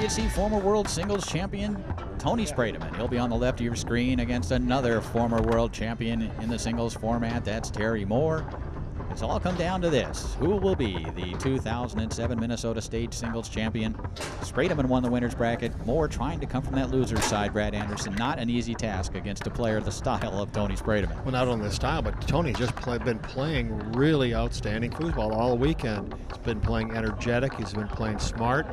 you see former world singles champion Tony Spredeman. He'll be on the left of your screen against another former world champion in the singles format. That's Terry Moore. It's all come down to this. Who will be the 2007 Minnesota State Singles Champion? Spredeman won the winner's bracket. Moore trying to come from that loser's side, Brad Anderson. Not an easy task against a player the style of Tony Spredeman. Well, not only the style, but Tony's just been playing really outstanding football all weekend. He's been playing energetic. He's been playing smart.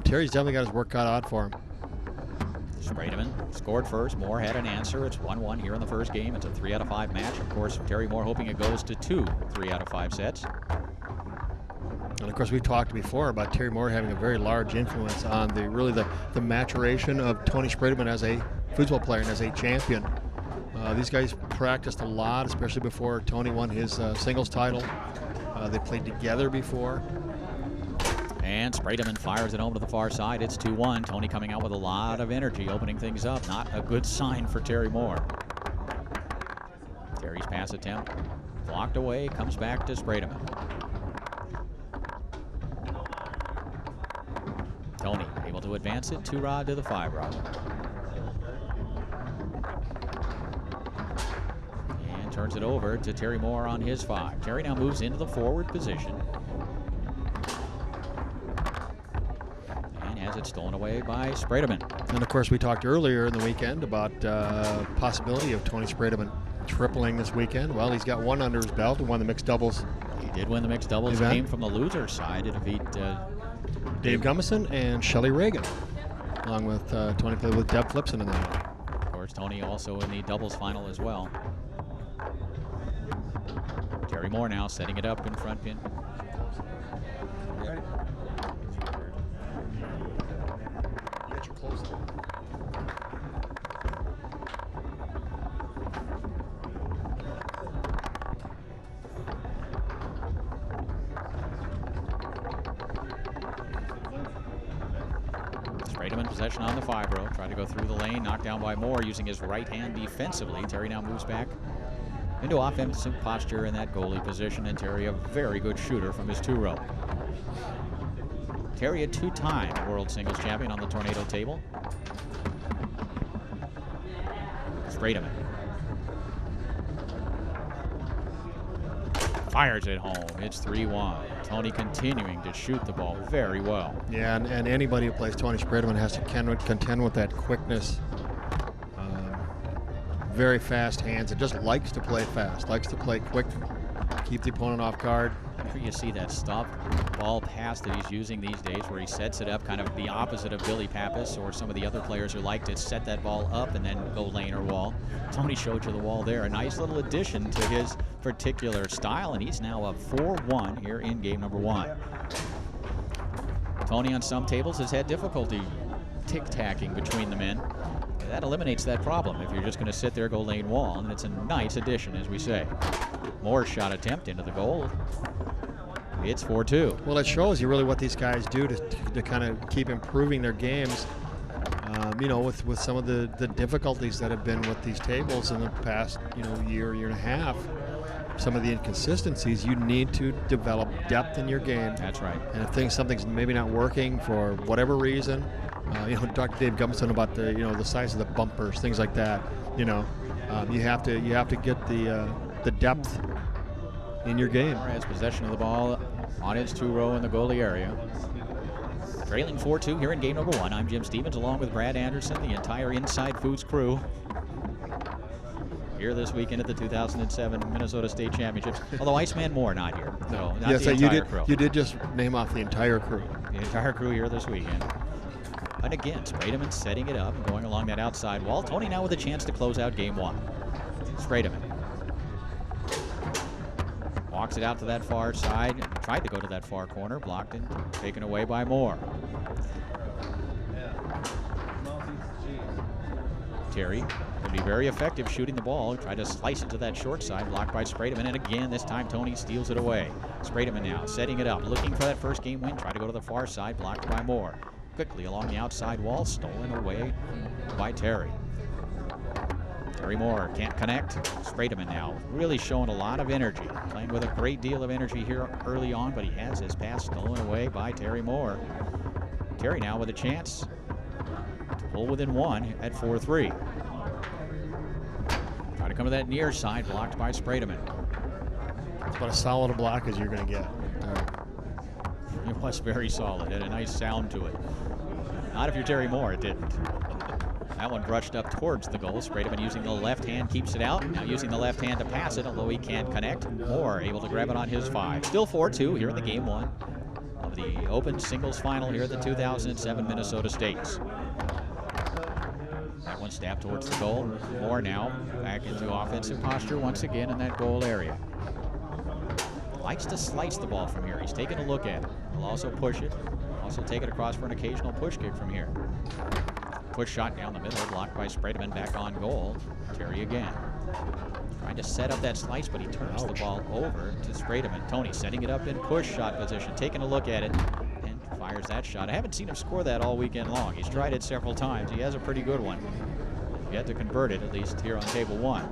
Terry's definitely got his work cut out for him. Spredeman scored first. Moore had an answer. It's 1-1 here in the first game. It's a 3 out of 5 match. Of course, Terry Moore hoping it goes to 2 3 out of 5 sets. And of course, we talked before about Terry Moore having a very large influence on the maturation of Tony Spredeman as a football player and as a champion. These guys practiced a lot, especially before Tony won his singles title. They played together before. And Spredeman fires it home to the far side. It's 2-1. Tony coming out with a lot of energy, opening things up. Not a good sign for Terry Moore. Terry's pass attempt blocked away, comes back to Spredeman. Tony able to advance it, 2-rod to the 5-rod. And turns it over to Terry Moore on his 5. Terry now moves into the forward position. Has it stolen away by Spredeman. And of course, we talked earlier in the weekend about possibility of Tony Spredeman tripling this weekend. Well, he's got one under his belt and won the mixed doubles. He did win the mixed doubles. Event. Came from the loser side to defeat Dave Gummison and Shelley Reagan, along with Tony played with Deb Flipson in that one. Of course, Tony also in the doubles final as well. Terry Moore now setting it up in front pin. Spredeman possession on the 5-row. Trying to go through the lane. Knocked down by Moore using his right hand defensively. Terry now moves back into offensive posture in that goalie position. And Terry a very good shooter from his 2-row. Terry a 2-time world singles champion on the tornado table. Spredeman fires it home. It's 3-1. Tony continuing to shoot the ball very well. Yeah, and anybody who plays Tony Spredeman has to contend with that quickness. Very fast hands. It just likes to play fast, likes to play quick, keep the opponent off guard. Here you see that stop ball pass that he's using these days where he sets it up kind of the opposite of Billy Pappas or some of the other players who like to set that ball up and then go lane or wall. Tony showed you the wall there. A nice little addition to his particular style, and he's now up 4-1 here in game number 1. Tony on some tables has had difficulty tic-tacking between the men. That eliminates that problem if you're just going to sit there, go lane wall, and it's a nice addition, as we say. Moore's shot attempt into the goal. It's 4-2. Well, it shows you really what these guys do to kind of keep improving their games. You know, with some of the difficulties that have been with these tables in the past, year and a half, some of the inconsistencies, you need to develop depth in your game. That's right. And if something's maybe not working for whatever reason, talk to Dave Gummison about the size of the bumpers, things like that. You have to get the depth in your game. Moore has possession of the ball on his 2-row in the goalie area. Trailing 4-2 here in game number 1. I'm Jim Stevens along with Brad Anderson, the entire Inside Foods crew. Here this weekend at the 2007 Minnesota State Championships. Although Iceman Moore not here. So not yes, the entire crew. You did just name off the entire crew. The entire crew here this weekend. And again, Spredeman setting it up and going along that outside wall. Tony now with a chance to close out game 1. Spredeman walks it out to that far side. Tried to go to that far corner. Blocked and taken away by Moore. Terry can be very effective shooting the ball. Tried to slice it to that short side. Blocked by Spredeman. And again, this time Tony steals it away. Spredeman now setting it up. Looking for that first game win. Tried to go to the far side. Blocked by Moore. Quickly along the outside wall. Stolen away by Terry. Terry Moore can't connect. Spredeman now really showing a lot of energy. Playing with a great deal of energy here early on, but he has his pass stolen away by Terry Moore. Terry now with a chance to pull within one at 4-3. Try to come to that near side, blocked by Spredeman. It's about as solid a block as you're going to get. It was very solid. Had a nice sound to it. Not if you're Terry Moore, it didn't. That one brushed up towards the goal. Spredeman using the left hand keeps it out. Now using the left hand to pass it, although he can't connect. Moore able to grab it on his 5. Still 4-2 here in the game 1 of the Open Singles Final here at the 2007 Minnesota States. That one stabbed towards the goal. Moore now back into offensive posture once again in that goal area. Likes to slice the ball from here. He's taking a look at it. He'll also push it. Also take it across for an occasional push kick from here. Push shot down the middle, blocked by Spredeman, back on goal. Terry again. Trying to set up that slice, but he turns the ball over to Spredeman. Tony setting it up in push shot position, taking a look at it, and fires that shot. I haven't seen him score that all weekend long. He's tried it several times. He has a pretty good one. Yet to convert it, at least here on table 1.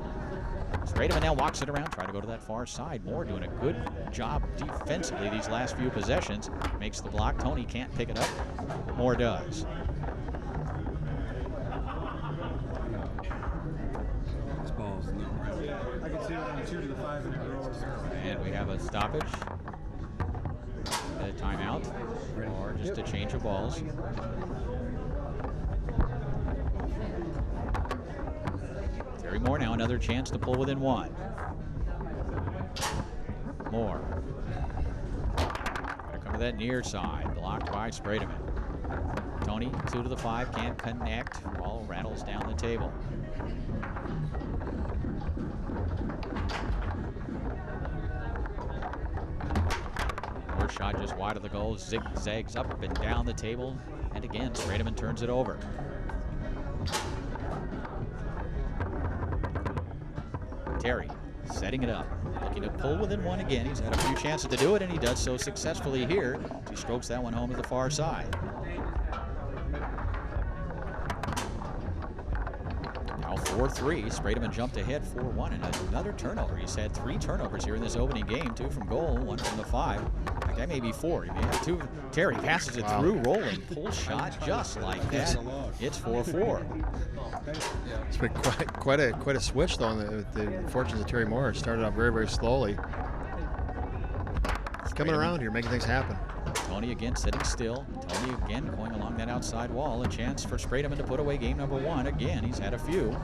Spredeman now walks it around, trying to go to that far side. Moore doing a good job defensively these last few possessions. Makes the block. Tony can't pick it up. Moore does. And we have a stoppage, a timeout, or just a change of balls. Terry Moore now another chance to pull within 1. Moore. Gotta come to that near side, blocked by Spredeman. Tony, 2 to the 5, can't connect. Ball rattles down the table. Shot just wide of the goal, zigzags up and down the table, and again Spredeman turns it over. Terry setting it up, looking to pull within 1 again. He's had a few chances to do it, and he does so successfully here. He strokes that one home to the far side. Now 4-3. Spredeman jumped ahead 4-1, and another turnover. He's had 3 turnovers here in this opening game, 2 from goal, 1 from the 5. That may be 4. He may have 2. Terry passes it through, rolling, pull shot just like that. It's 4-4. It's been quite a switch though. The fortunes of Terry Moore started off very, very slowly. He's coming around here, making things happen. Tony again sitting still. Tony again going along that outside wall. A chance for Spredeman to put away game number 1. Again, he's had a few.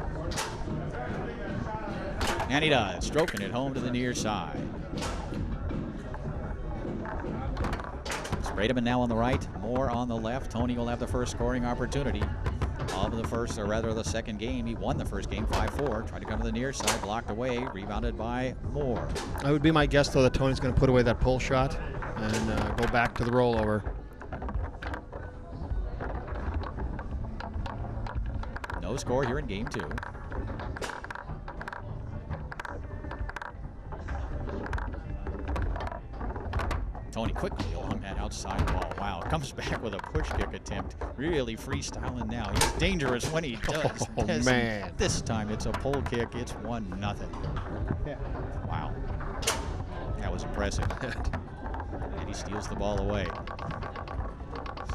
And he does, stroking it home to the near side. Spredeman now on the right, Moore on the left. Tony will have the first scoring opportunity of the first, or rather the second game. He won the first game 5-4. Tried to come to the near side, blocked away, rebounded by Moore. I would be my guess though that Tony's going to put away that pull shot and go back to the rollover. No score here in game 2. Tony quickly along that outside wall. Wow, comes back with a push kick attempt. Really freestyling now. He's dangerous when he does. Oh, man. This time it's a pull kick. It's 1-0. Wow. That was impressive. And he steals the ball away.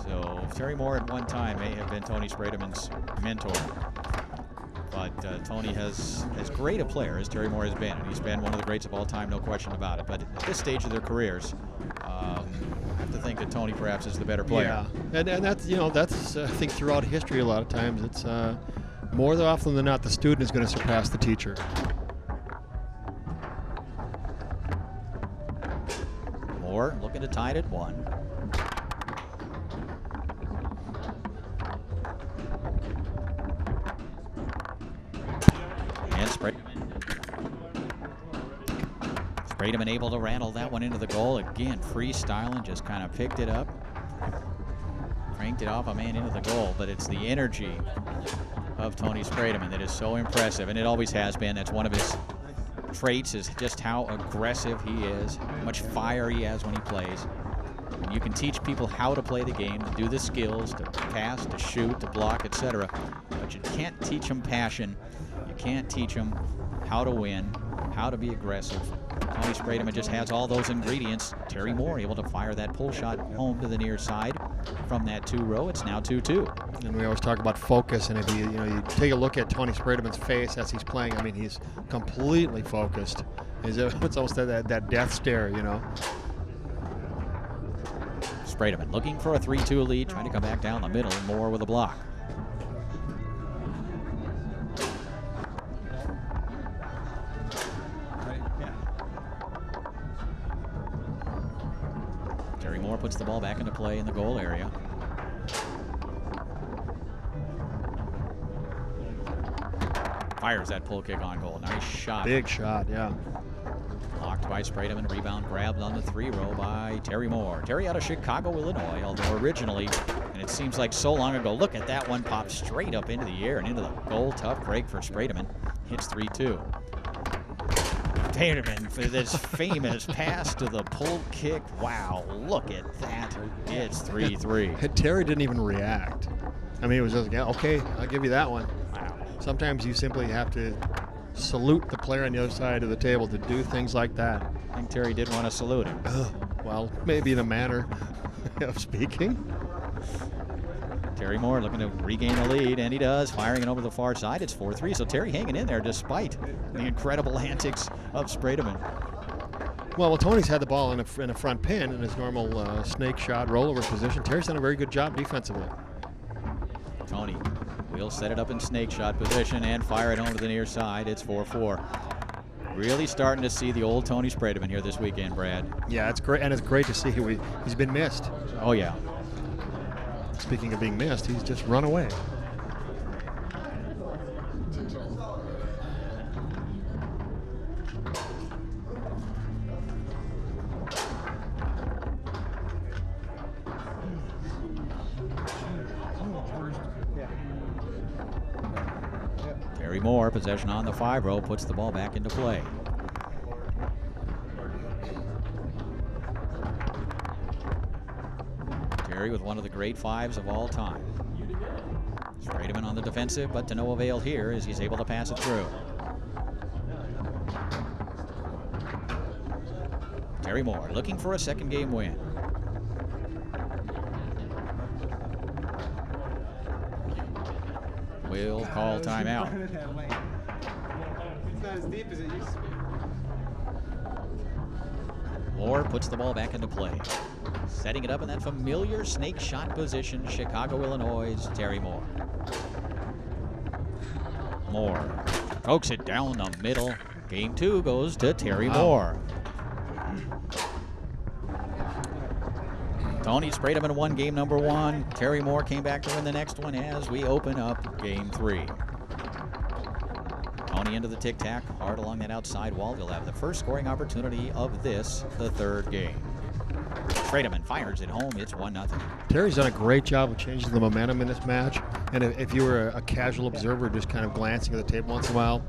So Terry Moore at one time may have been Tony Spredeman's mentor. But Tony has as great a player as Terry Moore has been, and he's been one of the greats of all time, no question about it. But at this stage of their careers, I have to think that Tony perhaps is the better player. Yeah, and that's, you know, that's I think throughout history a lot of times it's more often than not the student is going to surpass the teacher. Moore looking to tie it at 1. Spredeman able to rattle that one into the goal. Again, freestyling, just kind of picked it up. Cranked it off a man into the goal, but it's the energy of Tony Spredeman that is so impressive, and it always has been. That's one of his traits, is just how aggressive he is, how much fire he has when he plays. And you can teach people how to play the game, to do the skills, to pass, to shoot, to block, etc. But you can't teach them passion. You can't teach them how to win, how to be aggressive. Tony Spredeman just has all those ingredients. Terry Moore able to fire that pull shot home to the near side. from that 2-row. It's now 2-2. And we always talk about focus, and if you take a look at Tony Spredeman's face as he's playing, I mean, he's completely focused. It's almost that death stare, you know. Spredeman looking for a 3-2 lead, trying to come back down the middle. Moore with a block. Terry Moore puts the ball back into play in the goal area. Fires that pull kick on goal. Nice shot. Big shot, yeah. Blocked by Spredeman. Rebound grabbed on the 3-row by Terry Moore. Terry out of Chicago, Illinois, although originally, and it seems like so long ago, look at that one pop straight up into the air and into the goal. Tough break for Spredeman. Hits 3-2. Spredeman for this famous pass to the pull kick. Wow, look at that. It's 3-3. Terry didn't even react. I mean, it was just, yeah, okay, I'll give you that one. Wow. Sometimes you simply have to salute the player on the other side of the table to do things like that. I think Terry did want to salute him. Well, maybe in a manner of speaking. Terry Moore looking to regain the lead, and he does, firing it over the far side. It's 4-3, so Terry hanging in there despite the incredible antics of Spredeman. Well, Tony's had the ball in a front pin in his normal snake shot rollover position. Terry's done a very good job defensively. Tony will set it up in snake shot position and fire it home to the near side. It's 4-4. Really starting to see the old Tony Spredeman here this weekend, Brad. Yeah, it's great, and it's great to see he's been missed. Oh, yeah. Speaking of being missed, he's just run away. Terry Moore, possession on the 5-row, puts the ball back into play. Terry with one of the great 5s of all time. Spredeman on the defensive, but to no avail here as he's able to pass it through. Terry Moore looking for a second game win. Will call timeout. It's not as deep as it used to be. Moore puts the ball back into play. Setting it up in that familiar snake shot position, Chicago, Illinois, Terry Moore. Moore pokes it down the middle. Game 2 goes to Terry Moore. Tony Spredeman won game number 1. Terry Moore came back to win the next one as we open up game 3. Tony into the tic-tac, hard along that outside wall. He'll have the first scoring opportunity of this, the 3rd game. Spredeman fires it home. It's 1-0. Terry's done a great job of changing the momentum in this match. And if you were a casual observer just kind of glancing at the tape once in a while,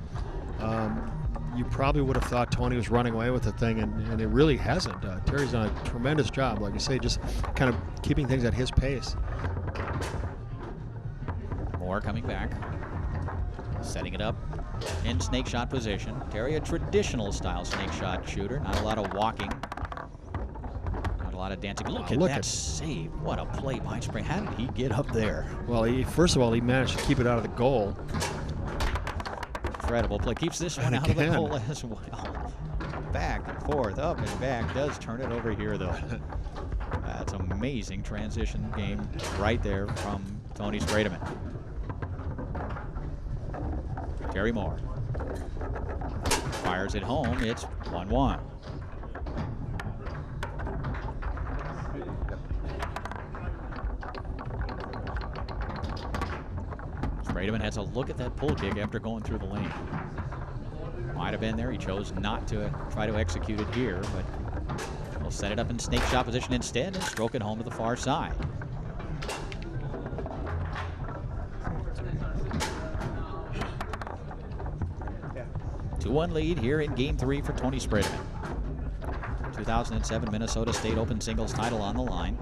you probably would have thought Tony was running away with the thing, and it really hasn't. Terry's done a tremendous job, like you say, just kind of keeping things at his pace. Moore coming back, setting it up in snake shot position. Terry, a traditional style snake shot shooter, not a lot of walking, not a lot of dancing. Look at that save. What a play by Spring. How did he get up there? Well, first of all, he managed to keep it out of the goal. Incredible play. Keeps this one out of the goal as well. Back and forth, up and back. Does turn it over here, though. That's amazing transition game right there from Tony Spredeman. Terry Moore fires it home. It's 1-1. Spredeman has a look at that pull kick after going through the lane. Might have been there. He chose not to try to execute it here, but he'll set it up in snake shot position instead and stroke it home to the far side. Yeah. 2-1 lead here in game 3 for Tony Spredeman. 2007 Minnesota State Open singles title on the line.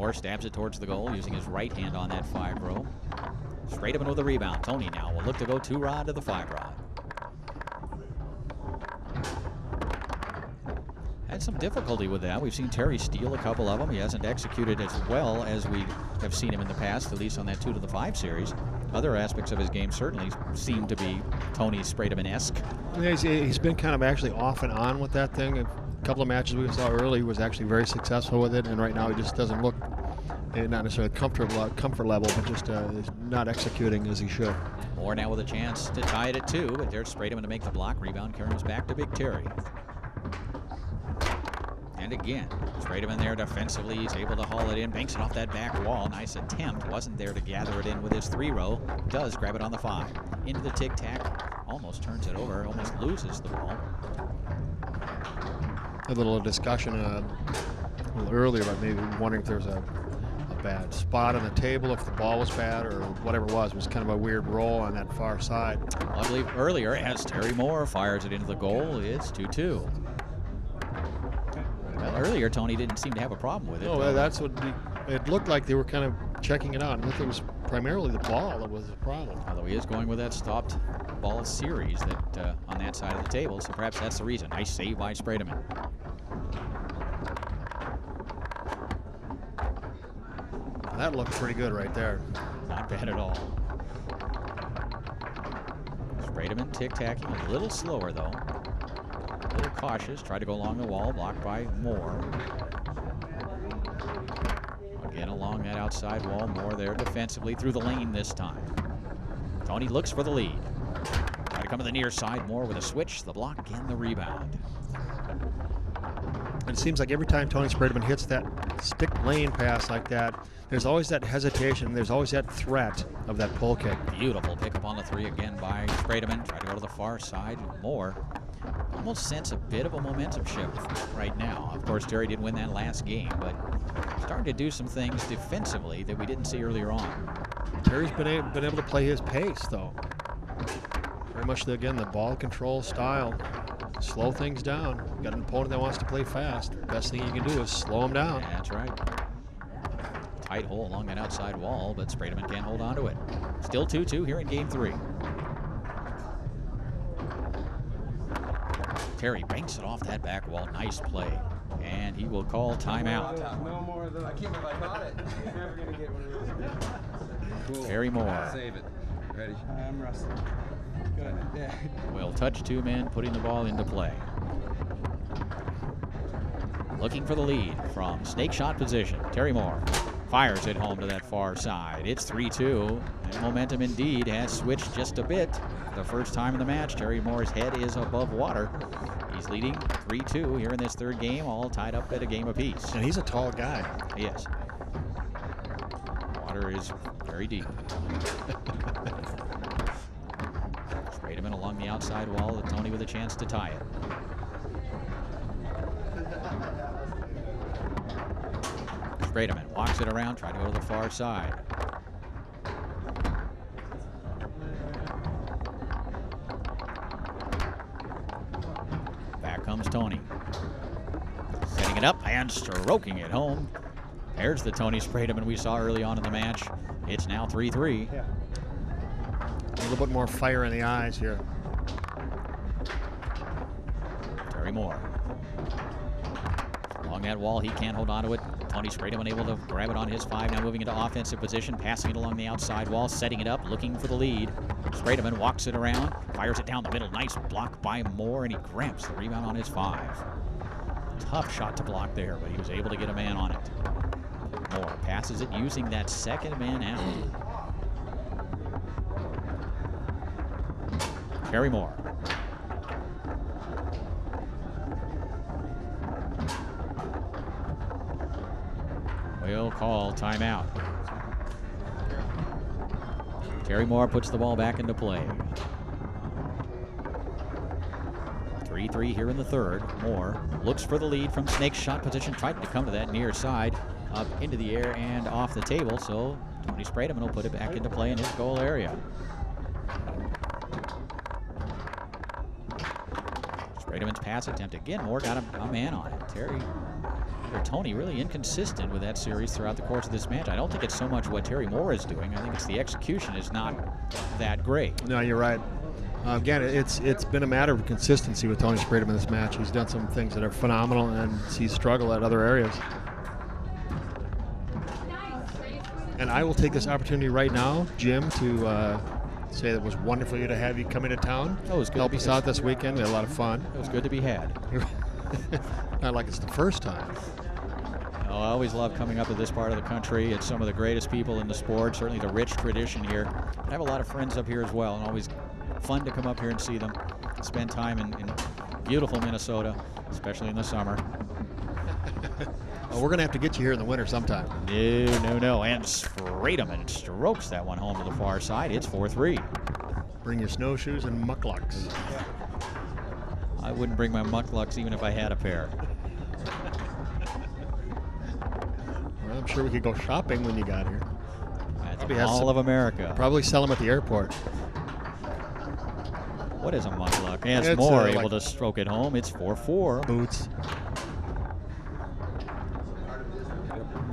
Moore stabs it towards the goal using his right hand on that 5-row. Spredeman with the rebound. Tony now will look to go 2-rod to the 5-rod. Had some difficulty with that. We've seen Terry steal a couple of them. He hasn't executed as well as we have seen him in the past, at least on that 2 to the 5 series. Other aspects of his game certainly seem to be Tony Spredeman-esque. Yeah, he's been kind of actually off and on with that thing. A couple of matches we saw early, he was actually very successful with it, and right now he just doesn't look, not necessarily comfort level, but just is not executing as he should. Moore now with a chance to tie it at 2, but there's Spredeman to make the block. Rebound carries back to Big Terry. And again, Spredeman there defensively. He's able to haul it in, banks it off that back wall. Nice attempt. Wasn't there to gather it in with his 3-row. Does grab it on the 5. Into the tic-tac. Almost turns it over. Almost loses the ball. A little discussion a little earlier about maybe wondering if there was a bad spot on the table, if the ball was bad or whatever it was. It was kind of a weird roll on that far side. Well, I believe earlier, as Terry Moore fires it into the goal, it's 2-2. Well, earlier, Tony didn't seem to have a problem with it. No, that's what it looked like. They were kind of checking it out. And I think it was primarily the ball that was the problem. Although he is going with that stopped ball series that on that side of the table, so perhaps that's the reason. Nice save by Spredeman. Now that looked pretty good right there. Not bad at all. Spredeman tic-tacking a little slower, though. A little cautious, tried to go along the wall, blocked by Moore. Again along that outside wall, Moore there defensively through the lane this time. Tony looks for the lead. Try to come to the near side, Moore with a switch, the block and the rebound. And it seems like every time Tony Spredeman hits that stick lane pass like that, there's always that hesitation, there's always that threat of that pull kick. Beautiful pickup on the 3 again by Spredeman. Try to go to the far side, Moore. Almost sense a bit of a momentum shift right now. Of course, Terry did win that last game, but starting to do some things defensively that we didn't see earlier on. Terry's been able to play his pace, though. Very much, again, the ball control style. Slow things down. Got an opponent that wants to play fast. Best thing you can do is slow him down. Yeah, that's right. Tight hole along that outside wall, but Spredeman can't hold on to it. Still 2-2 here in Game 3. Terry banks it off that back wall. Nice play. And he will call timeout. No more than I keep it. I caught it. You're never going to get one of those. Cool. Terry Moore. Save it. Ready? I'm wrestling. Good. Yeah. Will touch 2 men, putting the ball into play. Looking for the lead from snake shot position. Terry Moore fires it home to that far side. It's 3-2. And momentum indeed has switched just a bit. The first time in the match, Terry Moore's head is above water. He's leading 3-2 here in this 3rd game, all tied up at a game apiece. And he's a tall guy. Yes. Water is very deep. Spredeman along the outside wall with Tony with a chance to tie it. Spredeman walks it around, trying to go to the far side. Back comes Tony. Setting it up and stroking it home. There's the Tony Spredeman we saw early on in the match. It's now 3-3. Yeah. A little bit more fire in the eyes here. Terry Moore. Along that wall, he can't hold on to it. Tony Spredeman able to grab it on his 5, now moving into offensive position, passing it along the outside wall, setting it up, looking for the lead. Spredeman walks it around, fires it down the middle. Nice block by Moore, and he grabs the rebound on his 5. Tough shot to block there, but he was able to get a man on it. Moore passes it using that 2nd man out. Terry Moore. Will call timeout. Terry Moore puts the ball back into play. 3-3 here in the 3rd. Moore looks for the lead from snake shot position, tried to come to that near side, up into the air and off the table, so Tony Spredeman will put it back into play in his goal area. Spredeman's pass attempt again. Moore got a man on it. Terry for Tony, really inconsistent with that series throughout the course of this match. I don't think it's so much what Terry Moore is doing. I think it's the execution is not that great. No, you're right. Again, it's been a matter of consistency with Tony Spredeman in this match. He's done some things that are phenomenal, and he's struggled at other areas. And I will take this opportunity right now, Jim, to say that it was wonderful to have you come into town. Oh, it was good. Help us out this weekend. We had a lot of fun. It was good to be had. Not like it's the first time. Oh, I always love coming up to this part of the country. It's some of the greatest people in the sport, certainly the rich tradition here. I have a lot of friends up here as well, and always fun to come up here and see them, spend time in beautiful Minnesota, especially in the summer. Well, we're going to have to get you here in the winter sometime. No. And Spredeman strokes that one home to the far side. It's 4-3. Bring your snowshoes and mucklucks. I wouldn't bring my mucklucks even if I had a pair. Well, I'm sure we could go shopping when you got here. At the Mall of America. Probably sell them at the airport. What is a muckluck? And it's Moore able to stroke it home. It's 4-4. Boots.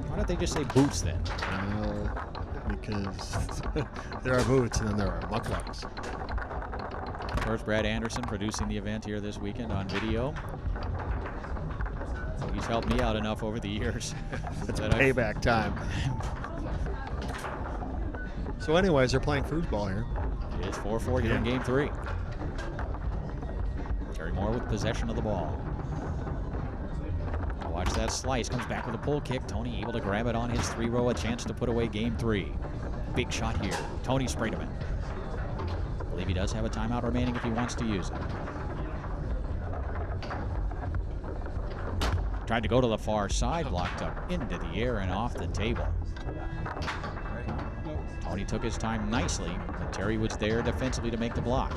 Why don't they just say boots then? Because there are boots and then there are mucklucks. Of course, Brad Anderson producing the event here this weekend on video. So he's helped me out enough over the years. It's payback time. So anyways, they're playing foosball here. It's 4-4 here in game 3. Terry Moore with possession of the ball. Watch that slice, comes back with a pull kick. Tony able to grab it on his 3-row, a chance to put away game 3. Big shot here, Tony Spredeman. I believe he does have a timeout remaining if he wants to use it. Tried to go to the far side, blocked up into the air and off the table. Tony took his time nicely, but Terry was there defensively to make the block.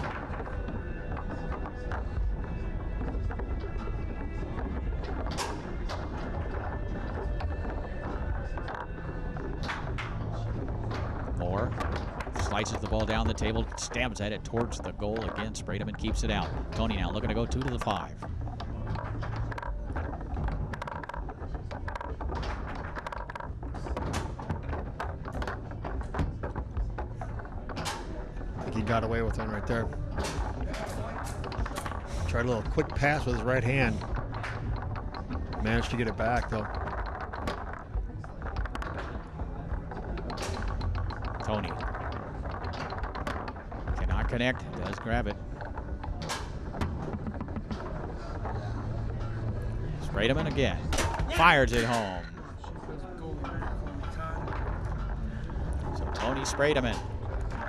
Moore slices the ball down the table, stabs at it towards the goal again. Spredeman keeps it out. Tony now looking to go 2 to the 5. He got away with one right there. Tried a little quick pass with his right hand. Managed to get it back though. Tony cannot connect, does grab it. Spredeman again, fires it home. So Tony Spredeman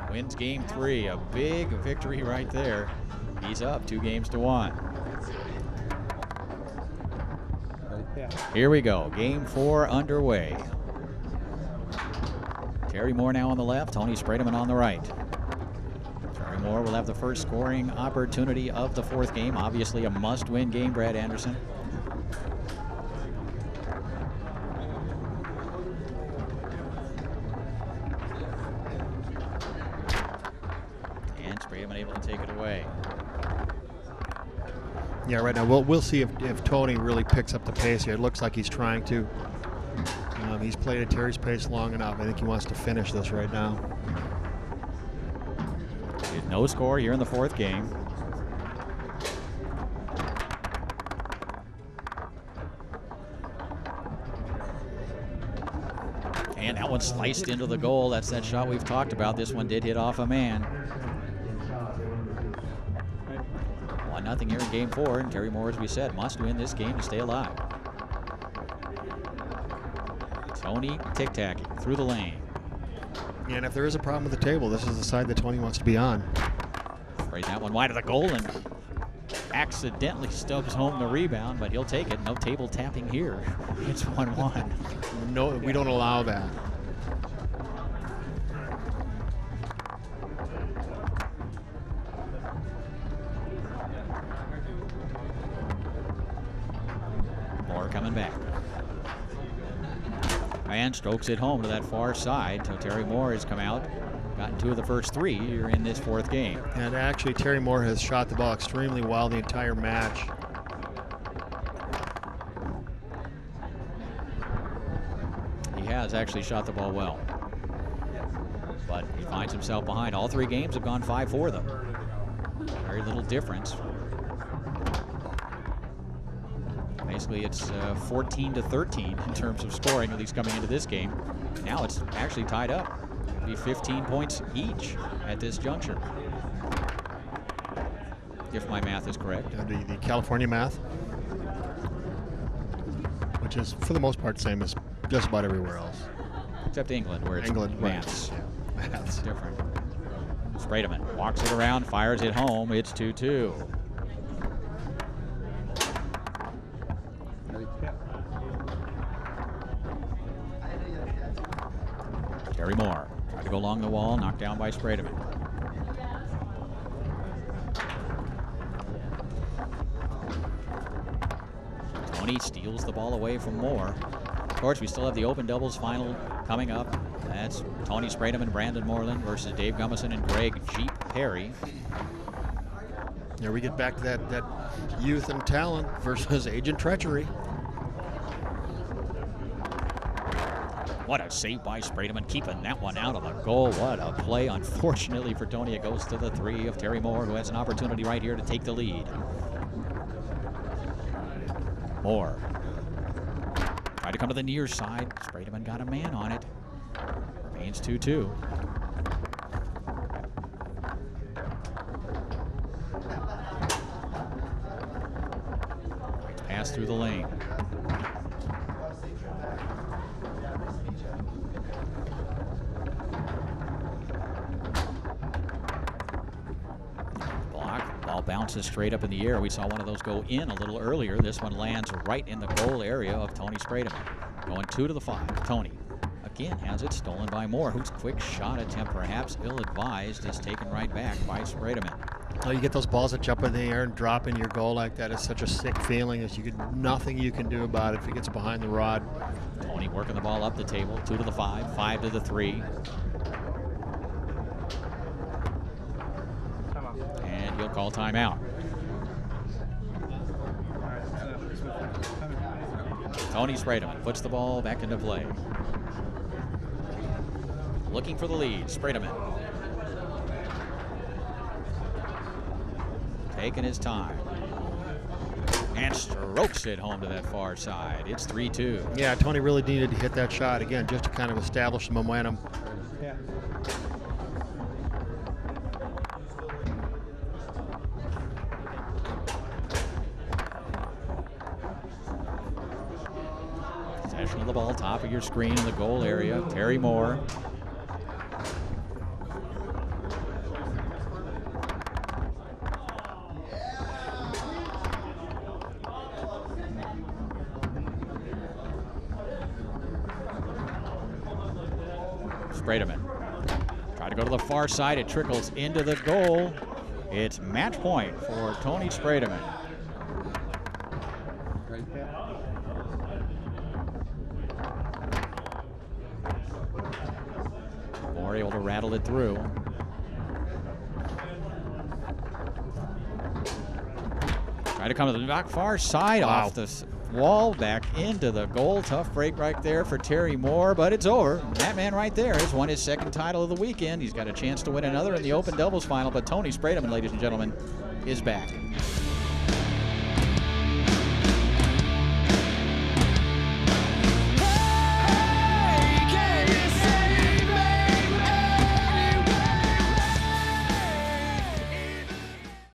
wins game 3, a big victory right there. He's up 2-1. Here we go, game 4 underway. Terry Moore now on the left, Tony Spredeman on the right. Terry Moore will have the first scoring opportunity of the 4th game. Obviously a must-win game, Brad Anderson. And Spredeman able to take it away. Yeah, right now we'll see if Tony really picks up the pace here. It looks like he's trying to. He's played at Terry's pace long enough. I think he wants to finish this right now. No score here in the 4th game. And that one sliced into the goal. That's that shot we've talked about. This one did hit off a man. 1-0 here in game 4. And Terry Moore, as we said, must win this game to stay alive. Tony tic-tacking through the lane. Yeah, and if there is a problem with the table, this is the side that Tony wants to be on. Sprays that one wide of the goal and accidentally stubs home the rebound, but he'll take it. No table tapping here. It's 1-1. No, we don't allow that. Moore coming back. And strokes it home to that far side. So Terry Moore has come out, gotten 2 of the first 3 here in this 4th game. And actually, Terry Moore has shot the ball extremely well the entire match. has actually shot the ball well. But he finds himself behind. All 3 games have gone 5 for them. Very little difference. Basically, it's 14-13 in terms of scoring, at least coming into this game. Now it's actually tied up. It'll be 15 points each at this juncture, if my math is correct. The California math, which is for the most part same as just about everywhere else. Except England, where it's maths. Right. Yeah, maths. Different. Spredeman walks it around, fires it home. It's 2-2. Terry Moore tried to go along the wall, knocked down by Spredeman. Tony steals the ball away from Moore. Of course, we still have the open doubles final coming up. That's Tony Spredeman, Brandon Moreland versus Dave Gummison and Greg Jeep Perry. There we get back to that youth and talent versus age and treachery. What a save by Spredeman, keeping that one out of the goal. What a play. Unfortunately for Tony, it goes to the 3 of Terry Moore, who has an opportunity right here to take the lead. Moore tried to come to the near side. Spredeman got a man on it. Remains 2-2. Pass through the lane. Bounces straight up in the air. We saw one of those go in a little earlier. This one lands right in the goal area of Tony Spredeman. Going 2 to the 5. Tony again has it stolen by Moore, whose quick shot attempt, perhaps ill-advised, is taken right back by Spredeman. Oh, you get those balls that jump in the air and drop in your goal like that. It's such a sick feeling. As nothing you can do about it if it gets behind the rod. Tony working the ball up the table. 2 to the 5. 5 to the 3. He'll call timeout. Tony Spredeman puts the ball back into play. Looking for the lead. Spredeman taking his time and strokes it home to that far side. It's 3-2. Yeah, Tony really needed to hit that shot again just to kind of establish the momentum. Yeah. Of the ball, top of your screen in the goal area. Terry Moore. Spredeman try to go to the far side. It trickles into the goal. It's match point for Tony Spredeman. Able to rattle it through. Try to come to the back far side. Wow. Off the wall, back into the goal. Tough break right there for Terry Moore, but it's over. That man right there has won his 2nd title of the weekend. He's got a chance to win another in the open doubles final, but Tony Spredeman, ladies and gentlemen, is back.